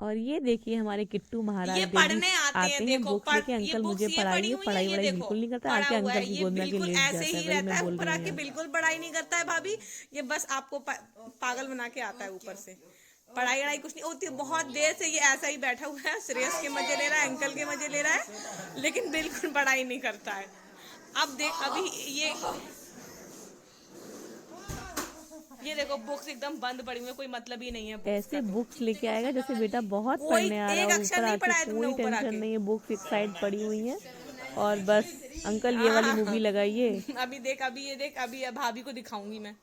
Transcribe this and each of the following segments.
और ये देखिए हमारे किट्टू महाराज ये डेली पढ़ने आते हैं, आते हैं देखो बुक्स पढ़, लेके, ये अंकल मुझे बुक्स ये पढ़ी पढ़ाइए। हुई है, पढ़ाई ये वढ़ाई देखो बिल्कुल नहीं करता, पढ़ा आके हुआ अंकल है, की ये गोद में आके बिल्कुल लेट ऐसे जाता है, ही वही रहता मैं है, बोल ऊपर रही हूँ आके यार। बिल्कुल पढ़ाई नहीं करता है भाभी। ये बस आपको पागल बना के आता है ऊपर से। पढ़ाई वढ़ाई कुछ नहीं होती, बहुत देर से ये ऐसा ही बैठा हुआ है, श्रेयस के मजे ले रहा है, अंकल के मजे ले रहा है, लेकिन बिल्कुल पढ़ाई नहीं करता है। अब देख अभी ये देखो बुक्स एकदम बंद पड़ी हुई है, कोई मतलब ही नहीं है बुक्स ऐसे का तो। बुक्स लेके आएगा जैसे बेटा बहुत कोई पढ़ने आ रहा एक हो, अक्षर ऊपर नहीं आके पढ़ा है तुमने कोई ऊपर टेंशन आके। नहीं है, बुक्स एक साइड पड़ी हुई हैं। और बस अंकल ये वाली मूवी लगाइए। अभी देख, अभी ये देख, अभी भाभी को दिखाऊंगी मैं।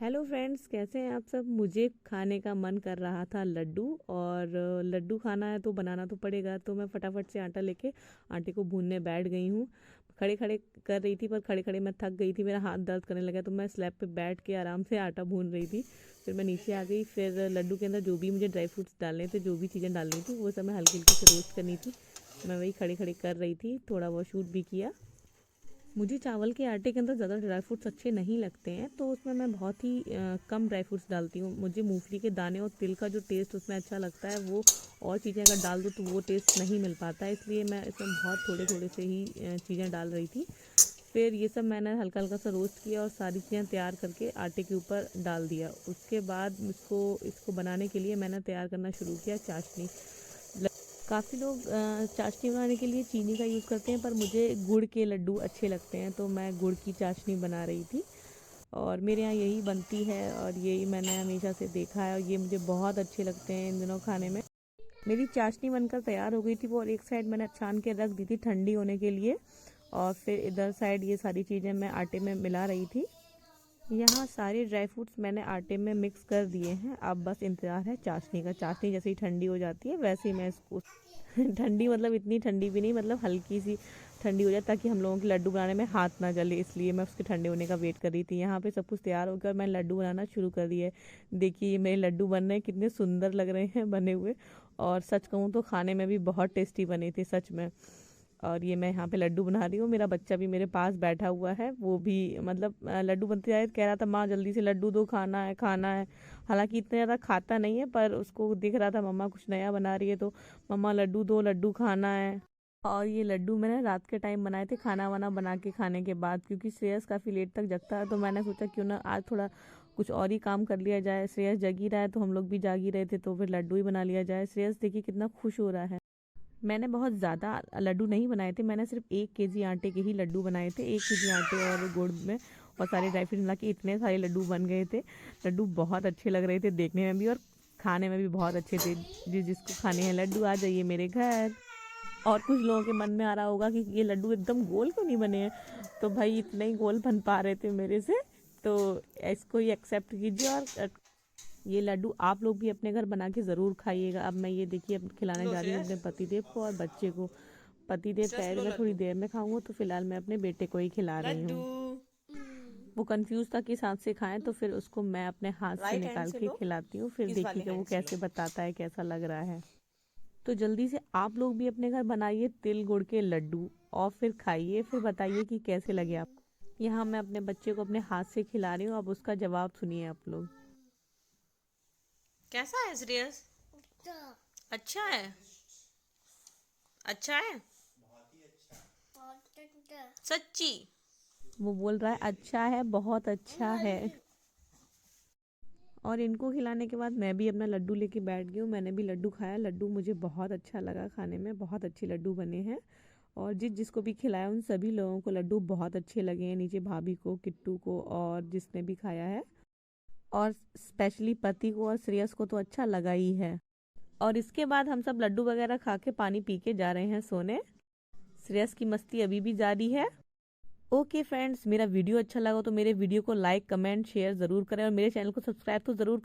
हेलो फ्रेंड्स, कैसे हैं आप सब। मुझे खाने का मन कर रहा था लड्डू, और लड्डू खाना है तो बनाना तो पड़ेगा। तो मैं फटाफट से आटा लेके आटे को भूनने बैठ गई हूँ। खड़े खड़े कर रही थी, पर खड़े खड़े मैं थक गई थी, मेरा हाथ दर्द करने लगा, तो मैं स्लैब पे बैठ के आराम से आटा भून रही थी। फिर मैं नीचे आ गई। फिर लड्डू के अंदर जो भी मुझे ड्राई फ्रूट्स डालने थे, जो भी चीज़ें डालनी थी, वो सब मैं हल्की हल्की से रोस्ट करनी थी। मैं वही खड़े खड़े कर रही थी, थोड़ा बहुत शूट भी किया। मुझे चावल के आटे के अंदर ज़्यादा ड्राई फ्रूट्स अच्छे नहीं लगते हैं, तो उसमें मैं बहुत ही कम ड्राई फ्रूट्स डालती हूँ। मुझे मूंगफली के दाने और तिल का जो टेस्ट उसमें अच्छा लगता है, वो और चीज़ें अगर डाल दो तो वो टेस्ट नहीं मिल पाता है, इसलिए मैं इसमें बहुत थोड़े थोड़े से ही चीज़ें डाल रही थी। फिर ये सब मैंने हल्का हल्का सा रोस्ट किया और सारी चीज़ें तैयार करके आटे के ऊपर डाल दिया। उसके बाद इसको इसको बनाने के लिए मैंने तैयार करना शुरू किया चाशनी। काफ़ी लोग चाशनी बनाने के लिए चीनी का यूज़ करते हैं, पर मुझे गुड़ के लड्डू अच्छे लगते हैं, तो मैं गुड़ की चाशनी बना रही थी। और मेरे यहाँ यही बनती है और यही मैंने हमेशा से देखा है, और ये मुझे बहुत अच्छे लगते हैं इन दिनों खाने में। मेरी चाशनी बनकर तैयार हो गई थी, वो और एक साइड मैंने छान के रख दी थी ठंडी होने के लिए। और फिर इधर साइड ये सारी चीज़ें मैं आटे में मिला रही थी। यहाँ सारे ड्राई फ्रूट्स मैंने आटे में मिक्स कर दिए हैं, अब बस इंतज़ार है चाशनी का। चाशनी जैसे ही ठंडी हो जाती है वैसे ही मैं इसको ठंडी मतलब इतनी ठंडी भी नहीं, मतलब हल्की सी ठंडी हो जाए, ताकि हम लोगों के लड्डू बनाने में हाथ ना जले, इसलिए मैं उसके ठंडे होने का वेट कर रही थी। यहाँ पे सब कुछ तैयार हो गया और मैंने लड्डू बनाना शुरू कर दिया है। देखिए ये मेरे लड्डू बन रहे हैं, कितने सुंदर लग रहे हैं बने हुए। और सच कहूँ तो खाने में भी बहुत टेस्टी बने थे सच में। और ये मैं यहाँ पे लड्डू बना रही हूँ, मेरा बच्चा भी मेरे पास बैठा हुआ है, वो भी मतलब लड्डू बनते जाए कह रहा था माँ जल्दी से लड्डू दो, खाना है खाना है। हालांकि इतना ज़्यादा खाता नहीं है, पर उसको दिख रहा था मम्मा कुछ नया बना रही है, तो मम्मा लड्डू दो, लड्डू खाना है। और ये लड्डू मैंने रात के टाइम बनाए थे, खाना वाना बना के खाने के बाद, क्योंकि श्रेयस काफ़ी लेट तक जगता है, तो मैंने सोचा क्यों ना आज थोड़ा कुछ और ही काम कर लिया जाए। श्रेयस जग ही रहा है तो हम लोग भी जाग ही रहे थे, तो फिर लड्डू ही बना लिया जाए। श्रेयस देखिए कितना खुश हो रहा है। मैंने बहुत ज़्यादा लड्डू नहीं बनाए थे, मैंने सिर्फ 1 केजी आटे के ही लड्डू बनाए थे, 1 केजी आटे और गुड़ में और सारे ड्राई फ्रूट मिला के इतने सारे लड्डू बन गए थे। लड्डू बहुत अच्छे लग रहे थे देखने में भी और खाने में भी बहुत अच्छे थे। जिसको खाने हैं लड्डू आ जाइए मेरे घर। और कुछ लोगों के मन में आ रहा होगा कि ये लड्डू एकदम गोल क्यों नहीं बने हैं, तो भाई इतने ही गोल बन पा रहे थे मेरे से, तो इसको ही एक्सेप्ट कीजिए। और ये लड्डू आप लोग भी अपने घर बना के ज़रूर खाइएगा। अब मैं ये देखिए अब खिलाने लो जा रही हूँ अपने श्रेयस, पतिदेव को और बच्चे को। पतिदेव श्रेयस शायद लो मैं थोड़ी लड्डू। देर में खाऊंगा, तो फिलहाल मैं अपने बेटे को ही खिला रही लड्डू हूँ। वो कंफ्यूज था किस हाथ से खाएं, तो फिर उसको मैं अपने हाथ से राइट हैंड निकाल से के लो, खिलाती हूँ, फिर इस वाले देखिएगा वो हैंड से लो। कैसे बताता है कैसा लग रहा है। तो जल्दी से आप लोग भी अपने घर बनाइए तिल गुड़ के लड्डू और फिर खाइए, फिर बताइए कि कैसे लगे आप। यहाँ मैं अपने बच्चे को अपने हाथ से खिला रही हूँ, अब उसका जवाब सुनिए आप लोग। कैसा है श्रेयस? अच्छा है, अच्छा है सच्ची। वो बोल रहा है अच्छा है, बहुत अच्छा है। और इनको खिलाने के बाद मैं भी अपना लड्डू लेके बैठ गई हूँ। मैंने भी लड्डू खाया, लड्डू मुझे बहुत अच्छा लगा खाने में, बहुत अच्छे लड्डू बने हैं। और जिसको भी खिलाया उन सभी लोगों को लड्डू बहुत अच्छे लगे हैं, नीचे भाभी को, किट्टू को और जिसने भी खाया है। और स्पेशली पति को और श्रेयस को तो अच्छा लगा ही है। और इसके बाद हम सब लड्डू वगैरह खा के पानी पी के जा रहे हैं सोने। श्रेयस की मस्ती अभी भी जारी है। ओके फ्रेंड्स, मेरा वीडियो अच्छा लगा तो मेरे वीडियो को लाइक कमेंट शेयर ज़रूर करें और मेरे चैनल को सब्सक्राइब तो ज़रूर